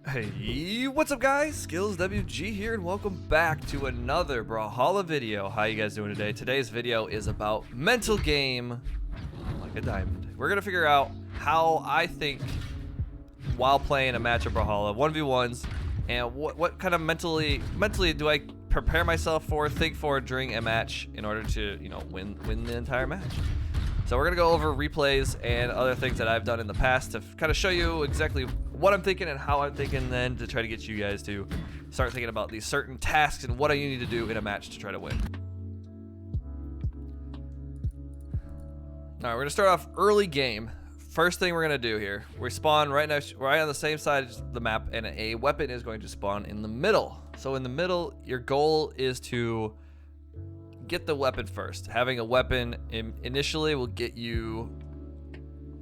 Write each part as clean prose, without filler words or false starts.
Hey, what's up guys? Skills WG here and welcome back to another Brawlhalla video. How you guys doing today? Today's video is about mental game like a diamond. We're gonna figure out how I think while playing a match of Brawlhalla 1v1s and what kind of mentally do I prepare myself for, think for during a match in order to, you know, win the entire match. So we're gonna go over replays and other things that I've done in the past to kind of show you exactly what I'm thinking and how I'm thinking, then to try to get you guys to start thinking about these certain tasks and what you need to do in a match to try to win. All right, we're gonna start off early game. First thing we're gonna do here, we spawn right on the same side of the map, and a weapon is going to spawn in the middle. So in the middle, your goal is to get the weapon first. Having a weapon initially will get you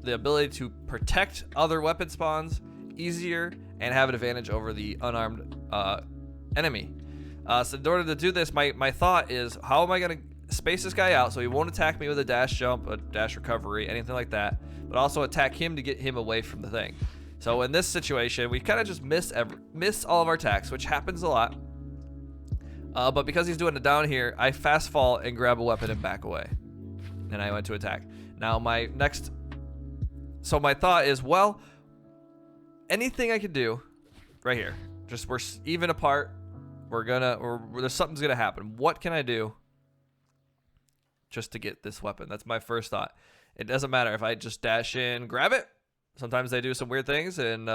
the ability to protect other weapon spawns easier and have an advantage over the unarmed enemy. So in order to do this, my thought is, how am I going to space this guy out so he won't attack me with a dash jump, a dash recovery, anything like that, but also attack him to get him away from the thing. So in this situation, we kind of just miss all of our attacks, which happens a lot. But because he's doing it down here, I fast fall and grab a weapon and back away. And I went to attack. Now my thought is, well, anything I can do right here. Just we're even apart. There's something's gonna happen. What can I do just to get this weapon? That's my first thought. It doesn't matter if I just dash in, grab it. Sometimes they do some weird things and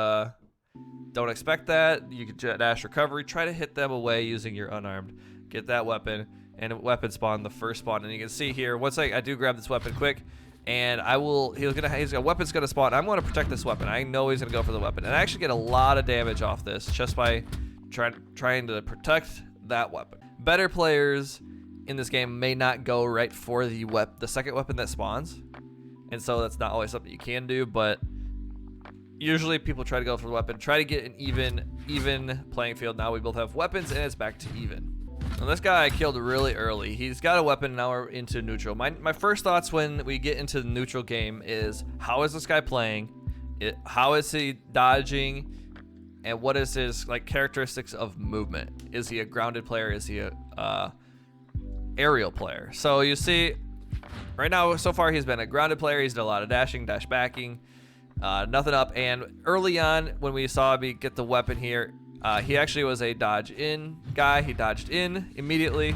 don't expect that. You can dash recovery, try to hit them away using your unarmed. Get that weapon and weapon spawn, the first spawn. And you can see here, once I do grab this weapon quick, and his weapon's gonna spawn. I'm gonna protect this weapon. I know he's gonna go for the weapon. And I actually get a lot of damage off this just by trying to protect that weapon. Better players in this game may not go right for the second weapon that spawns. And so that's not always something you can do, but usually people try to go for the weapon, try to get an even playing field. Now we both have weapons and it's back to even. Now this guy I killed really early. He's got a weapon, now we're into neutral. My first thoughts when we get into the neutral game is, how is this guy playing? How is he dodging? And what is his characteristics of movement? Is he a grounded player? Is he a aerial player? So you see, right now so far he's been a grounded player. He's done a lot of dashing, dash backing. Nothing up, and early on when we saw me get the weapon here, he actually was a dodge in guy. He dodged in immediately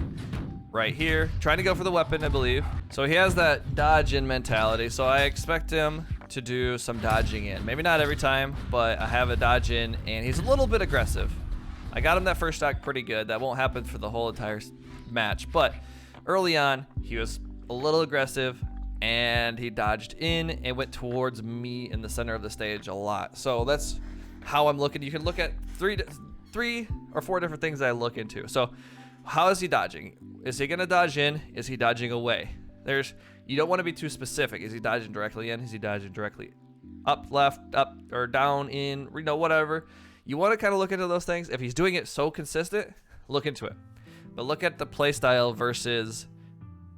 right here, trying to go for the weapon, I believe. So he has that dodge in mentality, so I expect him to do some dodging in. Maybe not every time, but I have a dodge in, and he's a little bit aggressive. I got him that first stock pretty good. That won't happen for the whole entire match, but early on he was a little aggressive, and he dodged in and went towards me in the center of the stage a lot. So that's how I'm looking. You can look at three or four different things that I look into. So how is he dodging? Is he gonna dodge in? Is he dodging away? You don't want to be too specific. Is he dodging directly in? Is he dodging directly up, left, up, or down, in, whatever. You want to kind of look into those things. If he's doing it so consistent, look into it. But look at the play style versus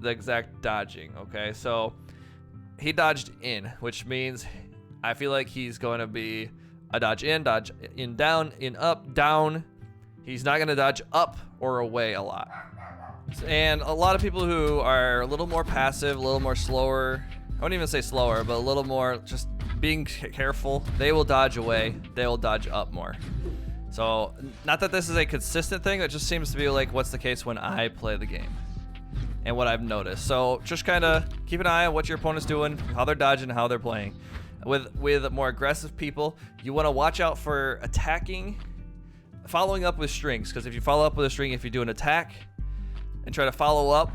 the exact dodging. Okay, so he dodged in, which means I feel like he's going to be a dodge in, down, in, up, down. He's not going to dodge up or away a lot. And a lot of people who are a little more passive, a little more slower, I wouldn't even say slower, but a little more just being careful, they will dodge away, they will dodge up more. So not that this is a consistent thing, it just seems to be like what's the case when I play the game and what I've noticed. So just kind of keep an eye on what your opponent's doing, how they're dodging, how they're playing. With more aggressive people, you want to watch out for attacking, following up with strings, because if you follow up with a string, if you do an attack and try to follow up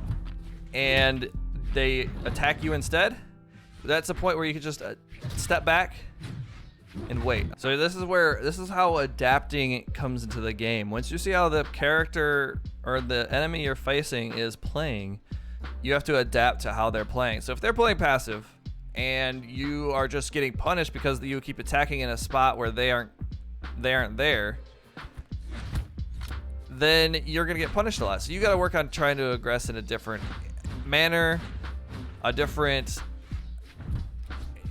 and they attack you instead, that's a point where you can just step back and wait. So this is how adapting comes into the game. Once you see how the character or the enemy you're facing is playing, you have to adapt to how they're playing. So if they're playing passive and you are just getting punished because you keep attacking in a spot where they aren't there, then you're gonna get punished a lot. So you got to work on trying to aggress in a different manner,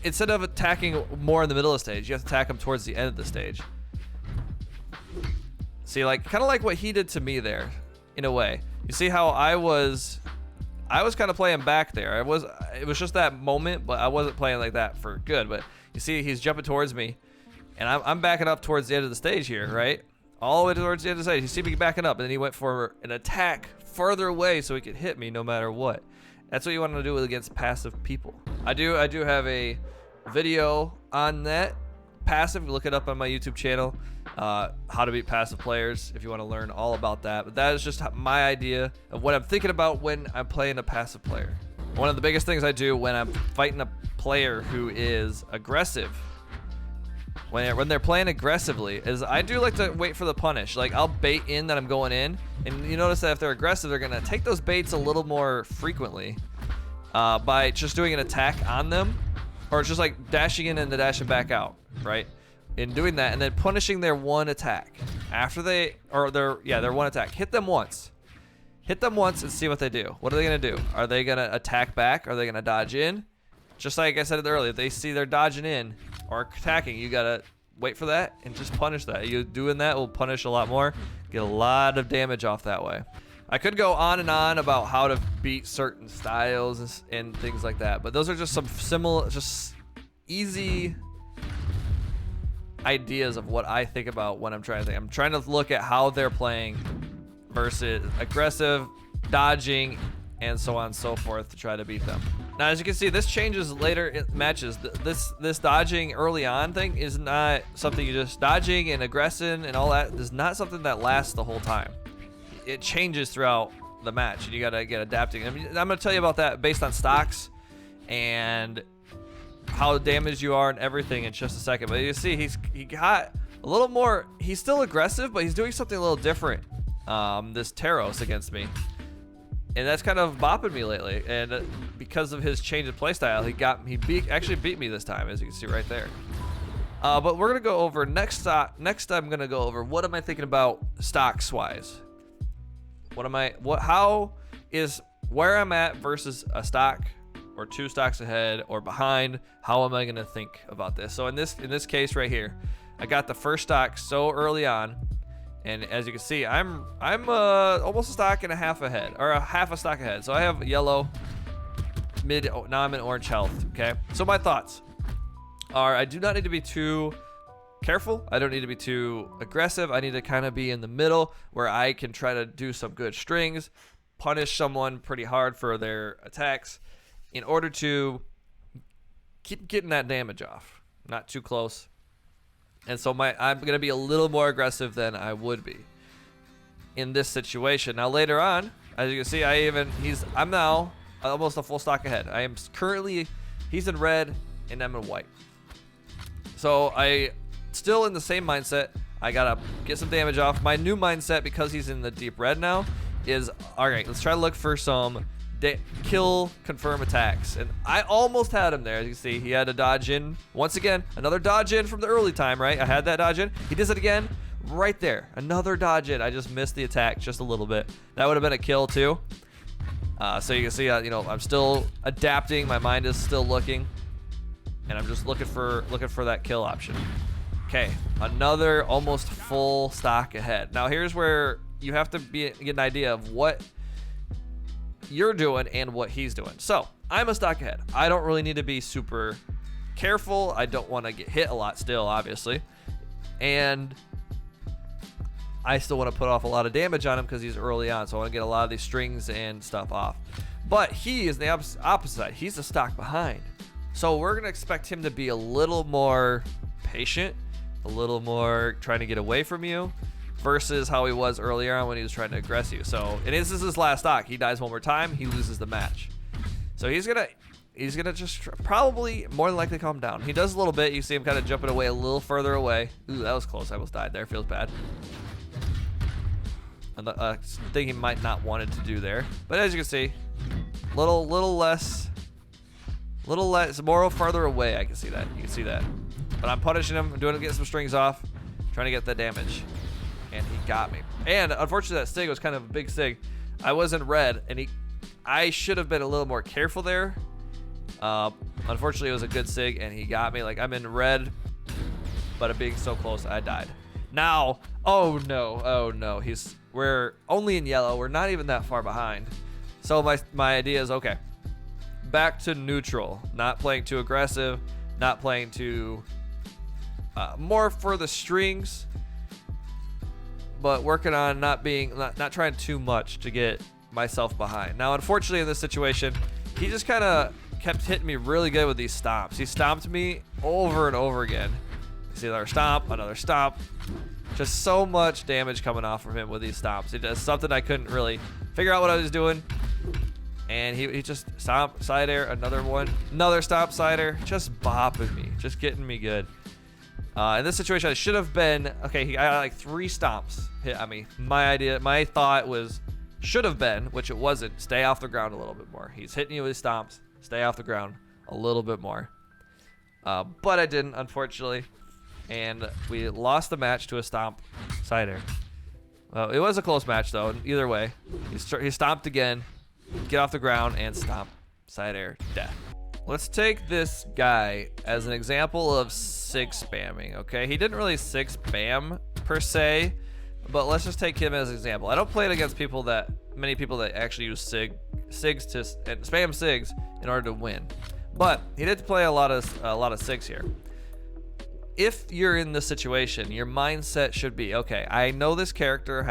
instead of attacking more in the middle of the stage, you have to attack them towards the end of the stage. See, like kind of like what he did to me there, in a way. You see how I was kind of playing back there. It was just that moment, but I wasn't playing like that for good. But you see, he's jumping towards me, and I'm backing up towards the end of the stage here, right? All the way towards the end of the stage. You see me backing up, and then he went for an attack further away so he could hit me no matter what. That's what you want to do against passive people. I do have a video on that passive. Look it up on my YouTube channel, how to beat passive players, if you want to learn all about that. But that is just my idea of what I'm thinking about when I'm playing a passive player. One of the biggest things I do when I'm fighting a player who is aggressive, when they're playing aggressively, is I do like to wait for the punish. Like, I'll bait in that I'm going in, and you notice that if they're aggressive, they're gonna take those baits a little more frequently by just doing an attack on them, or just like dashing in and then dashing back out, right? In doing that, and then punishing their one attack after their one attack. Hit them once and see what they do. What are they gonna do? Are they gonna attack back? Are they gonna dodge in? Just like I said earlier, if they see they're dodging in or attacking, you gotta wait for that and just punish that. You doing that will punish a lot more, get a lot of damage off that way. I could go on and on about how to beat certain styles and things like that, but those are just some similar, just easy ideas of what I think about when I'm trying to think. I'm trying to look at how they're playing versus aggressive, dodging, and so on and so forth to try to beat them. Now, as you can see, this changes later in matches. This dodging early on thing is not something you just dodging and aggressing and all that is not something that lasts the whole time. It changes throughout the match, and you gotta get adapting. I mean, I'm gonna tell you about that based on stocks and how damaged you are and everything in just a second. But you see, he got a little more. He's still aggressive, but he's doing something a little different. This Taros against me. And that's kind of bopping me lately, and because of his change of playstyle, actually beat me this time, as you can see right there. But we're gonna go over next. I'm gonna go over what am I thinking about stocks wise. How is where I'm at versus a stock or two stocks ahead or behind? How am I gonna think about this? So in this case right here, I got the first stock so early on. And as you can see, I'm almost a stock and a half ahead, or a half a stock ahead. So I have yellow, now I'm in orange health, okay? So my thoughts are I do not need to be too careful. I don't need to be too aggressive. I need to kind of be in the middle where I can try to do some good strings, punish someone pretty hard for their attacks in order to keep getting that damage off. Not too close. And so I'm going to be a little more aggressive than I would be in this situation. Now later on, as you can see, I'm now almost a full stock ahead. I am currently, he's in red and I'm in white. So I still in the same mindset. I got to get some damage off. My new mindset, because he's in the deep red now, is, all right, let's try to look for some kill confirm attacks, and I almost had him there. As you can see, he had to dodge in once again, another dodge in from the early time, right? I had that dodge in, he does it again right there, another dodge in. I just missed the attack just a little bit. That would have been a kill too. So you can see, I'm still adapting. My mind is still looking, and I'm just looking for that kill option. Okay, another almost full stock ahead. Now here's where you have to get an idea of what you're doing and what he's doing. So I'm a stock ahead. I don't really need to be super careful. I don't want to get hit a lot still, obviously, and I still want to put off a lot of damage on him because he's early on, so I want to get a lot of these strings and stuff off. But he is the opposite side. He's a stock behind, so we're gonna expect him to be a little more patient, a little more trying to get away from you, versus how he was earlier on when he was trying to aggress you. So, and this is his last stock. He dies one more time, he loses the match. So he's gonna just probably more than likely calm down. He does a little bit. You see him kind of jumping away a little further away. Ooh, that was close. I almost died there. Feels bad. Thing he might not wanted to do there. But as you can see, little less, more farther away. I can see that. You can see that. But I'm punishing him. I'm getting some strings off, trying to get that damage. And he got me. And unfortunately, that sig was kind of a big sig. I was in red, and I should have been a little more careful there. Unfortunately, it was a good sig, and he got me. Like, I'm in red, but it being so close, I died. Now, oh no, we're only in yellow. We're not even that far behind. So my idea is, okay, back to neutral. Not playing too aggressive, not playing too more for the strings, but working on not trying too much to get myself behind. Now, unfortunately, in this situation, he just kind of kept hitting me really good with these stomps. He stomped me over and over again. You see another stomp. Just so much damage coming off of him with these stomps. He does something I couldn't really figure out what I was doing. And he just stomp, side air, another one, another stomp, side air, just bopping me, just getting me good. In this situation, I should have been, okay, I got like 3 stomps hit on me. My thought was, should have been, which it wasn't, stay off the ground a little bit more. He's hitting you with his stomps, stay off the ground a little bit more. But I didn't, unfortunately. And we lost the match to a stomp side air. Well, it was a close match, though. Either way, he stomped again, get off the ground, and stomp side air, death. Let's take this guy as an example of sig spamming, okay? He didn't really sig spam per se, but let's just take him as an example. I don't play it against many people that actually use sigs and spam sigs in order to win. But he did play a lot of sigs here. If you're in this situation, your mindset should be, okay, I know this character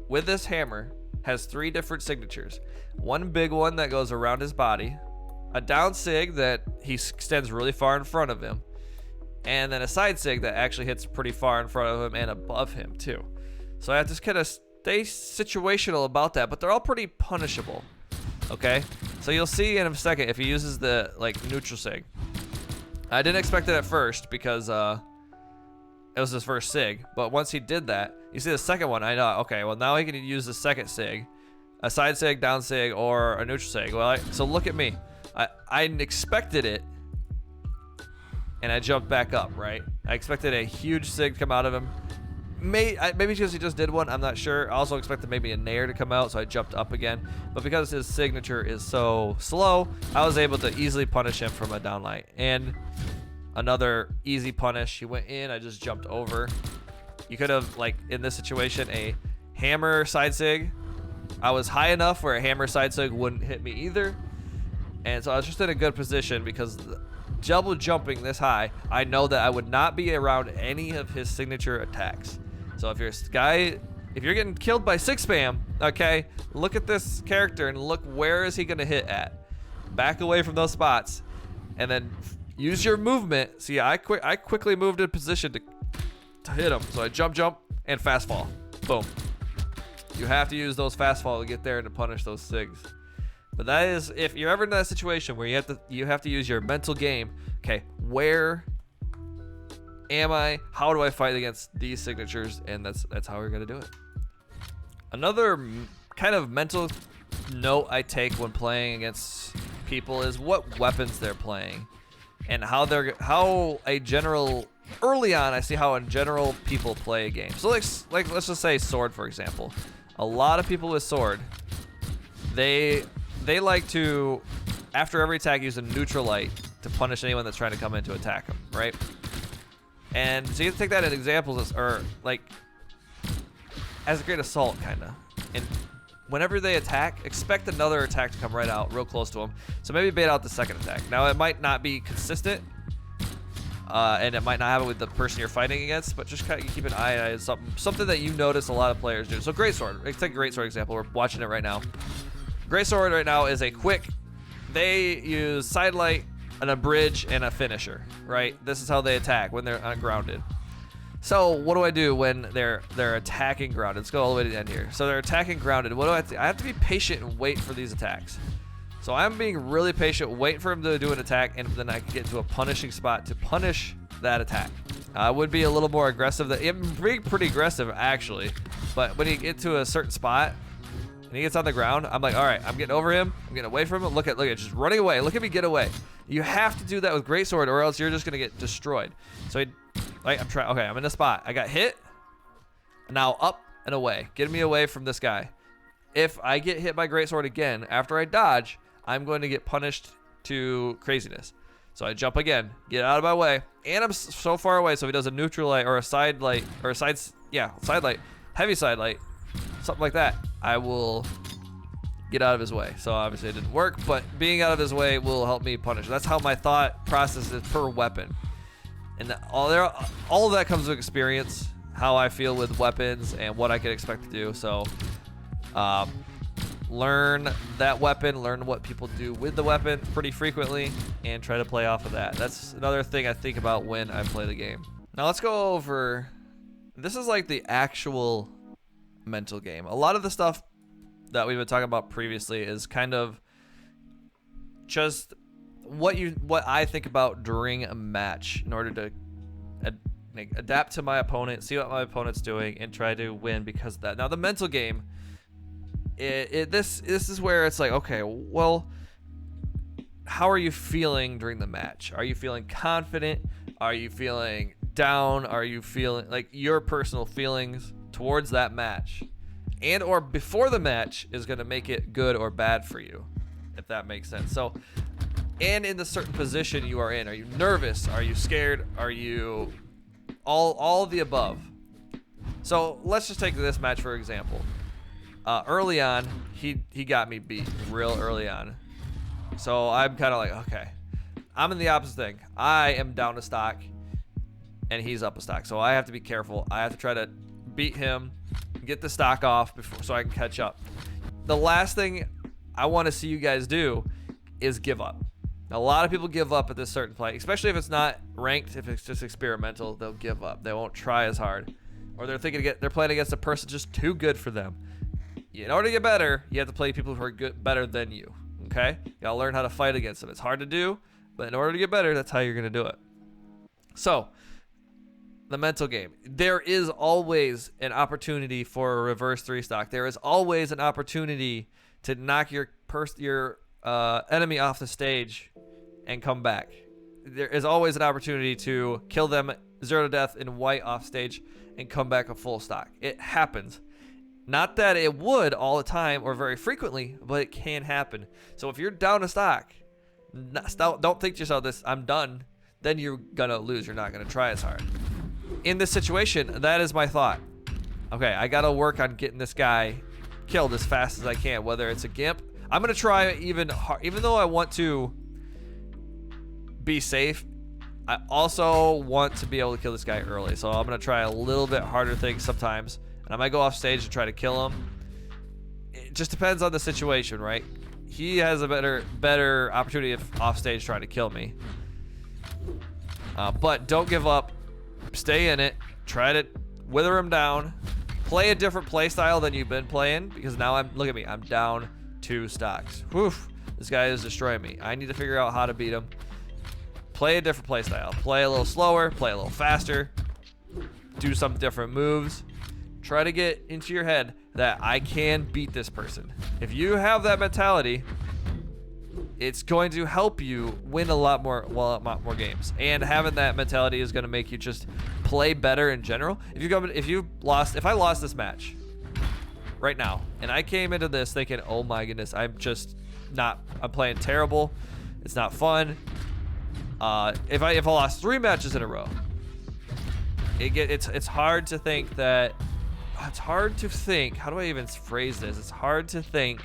with this hammer, has 3 different signatures. One big one that goes around his body, a down sig that he extends really far in front of him, and then a side sig that actually hits pretty far in front of him and above him too. So I have to kind of stay situational about that, but they're all pretty punishable. Okay, so you'll see in a second if he uses the neutral sig. I didn't expect it at first because it was his first sig, but once he did that, you see the second one, I know, okay, well now he can use the second sig, a side sig, down sig, or a neutral sig. Well, so look at me. I expected it, and I jumped back up, right? I expected a huge sig to come out of him. Maybe because he just did one, I'm not sure. I also expected maybe a nair to come out, so I jumped up again. But because his signature is so slow, I was able to easily punish him from a downlight. And another easy punish, he went in, I just jumped over. You could have, in this situation, a hammer side sig. I was high enough where a hammer side sig wouldn't hit me either. And so I was just in a good position because double jumping this high, I know that I would not be around any of his signature attacks. So if you're getting killed by sig spam, okay, look at this character and look where is he gonna hit at. Back away from those spots, and then use your movement. See, I quickly moved in position to hit him. So I jump, and fast fall. Boom. You have to use those fast fall to get there and to punish those sigs. But that is, if you're ever in that situation where you have to use your mental game. Okay, where am I? How do I fight against these signatures? And that's how we're gonna do it. Another kind of mental note I take when playing against people is what weapons they're playing, and early on I see how in general people play a game. So let's just say sword, for example. A lot of people with sword, they like to, after every attack, use a neutral light to punish anyone that's trying to come in to attack them, right? And so you can take that as examples, or as a great assault, kind of. And whenever they attack, expect another attack to come right out, real close to them. So maybe bait out the second attack. Now, it might not be consistent, and it might not happen with the person you're fighting against, but just kind of keep an eye on something that you notice a lot of players do. So greatsword, let's take a greatsword example. We're watching it right now. Greatsword right now is a quick, they use sidelight and a bridge and a finisher, right? This is how they attack when they're ungrounded. So what do I do when they're attacking grounded? Let's go all the way to the end here. So they're attacking grounded. What do I have to do? I have to be patient and wait for these attacks. So I'm being really patient, waiting for him to do an attack, and then I can get into a punishing spot to punish that attack. I would be a little more aggressive. I'm being pretty aggressive, actually. But when you get to a certain spot, and he gets on the ground, I'm like, all right, I'm getting over him. I'm getting away from him. Look at, just running away. Look at me get away. You have to do that with greatsword, or else you're just gonna get destroyed. So, okay, I'm in a spot. I got hit. Now up and away. Get me away from this guy. If I get hit by greatsword again after I dodge, I'm going to get punished to craziness. So I jump again, get out of my way, and I'm so far away. So if he does a neutral light or a side light or a side light, heavy side light, something like that, I will get out of his way. So obviously it didn't work, but being out of his way will help me punish. That's how my thought process is per weapon. And all of that comes with experience, how I feel with weapons and what I can expect to do. So learn that weapon, learn what people do with the weapon pretty frequently, and try to play off of that. That's another thing I think about when I play the game. Now let's go over, this is like the actual mental game. A lot of the stuff that we've been talking about previously is kind of just what I think about during a match in order to adapt to my opponent, see what my opponent's doing, and try to win because of that. Now the mental game, this is where it's like, okay, well, how are you feeling during the match? Are you feeling confident? Are you feeling down? Are you feeling like your personal feelings towards that match and or before the match is going to make it good or bad for you, if that makes sense? So, and in the certain position you are in, are you nervous? Are you scared? Are you all of the above? So let's just take this match for example. Early on, he got me beat real early on. So I'm kind of like, okay, I'm in the opposite thing. I am down a stock, and he's up a stock. So I have to be careful. I have to try to beat him, get the stock off before so I can catch up. The last thing I want to see you guys do is give up. Now, a lot of people give up at this certain play, especially if it's not ranked. If it's just experimental, they'll give up. They won't try as hard, or they're playing against a person just too good for them. In order to get better, you have to play people who are better than you, okay? You gotta learn how to fight against them. It's hard to do, but in order to get better, that's how you're gonna do it. So, the mental game. There is always an opportunity for a reverse 3-stock. There is always an opportunity to knock your enemy off the stage and come back. There is always an opportunity to kill them 0 to death in white off stage and come back a full stock. It happens. Not that it would all the time or very frequently, but it can happen. So if you're down a stock, don't think to yourself, I'm done. Then you're going to lose. You're not going to try as hard. In this situation, that is my thought. Okay, I got to work on getting this guy killed as fast as I can, whether it's a gimp. I'm going to try even hard. Even though I want to be safe, I also want to be able to kill this guy early. So I'm going to try a little bit harder things sometimes. And I might go off stage and try to kill him. It just depends on the situation, right? He has a better opportunity if off stage trying to kill me. But don't give up. Stay in it. Try to wither him down. Play a different play style than you've been playing, because now look at me. I'm down 2 stocks. Whew. This guy is destroying me. I need to figure out how to beat him. Play a different play style. Play a little slower. Play a little faster. Do some different moves. Try to get into your head that I can beat this person. If you have that mentality, it's going to help you win a lot more games. And having that mentality is going to make you just play better in general. If I lost this match right now and I came into this thinking, oh my goodness, I'm playing terrible. It's not fun. If I lost 3 matches in a row, it's hard to think that. It's hard to think. How do I even phrase this? It's hard to think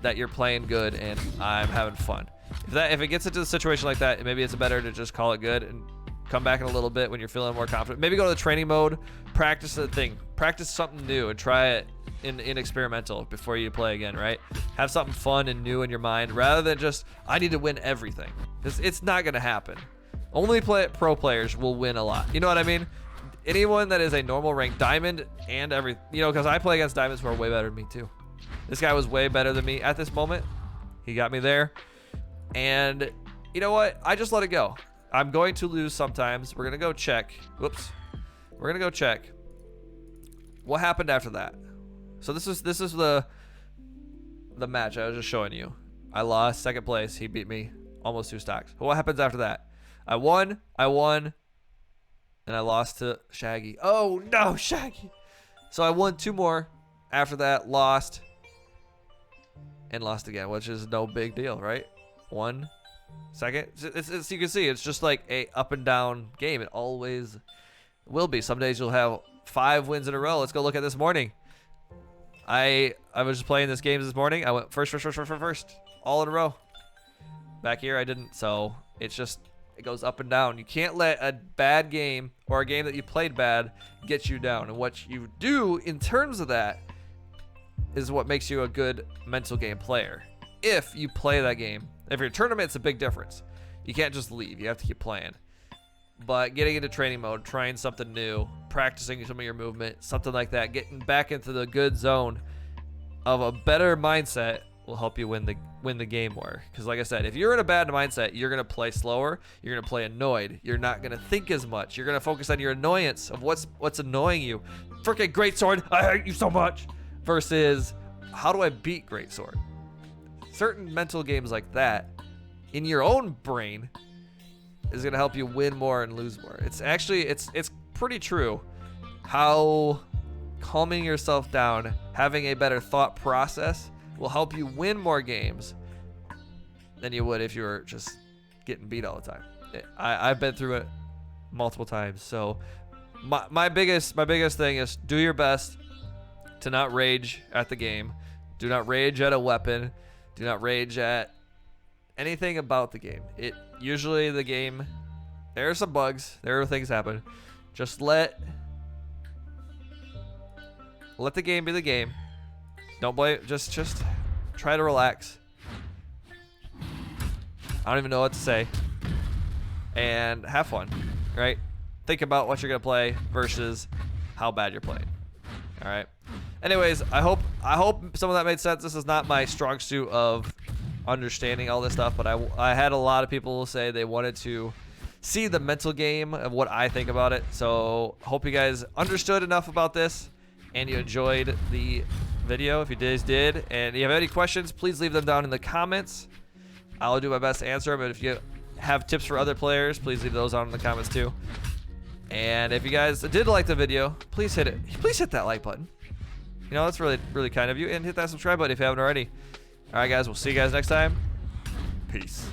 that you're playing good and I'm having fun. If it gets into a situation like that, maybe it's better to just call it good and come back in a little bit when you're feeling more confident. Maybe go to the training mode, practice the thing, practice something new, and try it in experimental before you play again, right? Have something fun and new in your mind rather than just, I need to win everything. It's not going to happen. Only pro players will win a lot. You know what I mean? Anyone that is a normal rank diamond and because I play against diamonds who are way better than me too. This guy was way better than me at this moment. He got me there. And you know what? I just let it go. I'm going to lose sometimes. We're going to go check. Whoops. We're going to go check. What happened after that? So this is the match I was just showing you. I lost 2nd place. He beat me almost 2 stocks. But what happens after that? I won. And I lost to Shaggy. Oh, no, Shaggy. So I won 2 more. After that, lost. And lost again, which is no big deal, right? 1, second. It's you can see it's just like a up and down game. It always will be. Some days you'll have 5 wins in a row. Let's go look at this morning. I was just playing this game this morning. I went first, all in a row. Back here I didn't. So it's just, it goes up and down. You can't let a bad game or a game that you played bad get you down. And what you do in terms of that is what makes you a good mental game player. If you play that game, if you're in a tournament, it's a big difference. You can't just leave. You have to keep playing. But getting into training mode, trying something new, practicing some of your movement, something like that, getting back into the good zone of a better mindset will help you win the game more. Because like I said, if you're in a bad mindset, you're going to play slower, you're going to play annoyed, you're not going to think as much, you're going to focus on your annoyance of what's annoying you. Freaking greatsword, I hate you so much, versus how do I beat greatsword? Certain mental games like that in your own brain is going to help you win more and lose more. It's actually, it's pretty true how calming yourself down, having a better thought process will help you win more games than you would if you were just getting beat all the time. I've been through it multiple times. So my biggest thing is do your best to not rage at the game. Do not rage at a weapon. Do not rage at anything about the game. Usually the game, there are some bugs, there are things happen. Just let the game be the game. Don't blame, just try to relax. I don't even know what to say. And have fun, right? Think about what you're gonna play versus how bad you're playing. All right. Anyways, I hope some of that made sense. This is not my strong suit of understanding all this stuff, but I had a lot of people say they wanted to see the mental game of what I think about it. So hope you guys understood enough about this and you enjoyed the video. If you guys did, and you have any questions, please leave them down in the comments. I'll do my best to answer them. And if you have tips for other players, please leave those on in the comments too. And if you guys did like the video, please hit it. Please hit that like button. You know, that's really, really kind of you. And hit that subscribe button if you haven't already. All right, guys, we'll see you guys next time. Peace.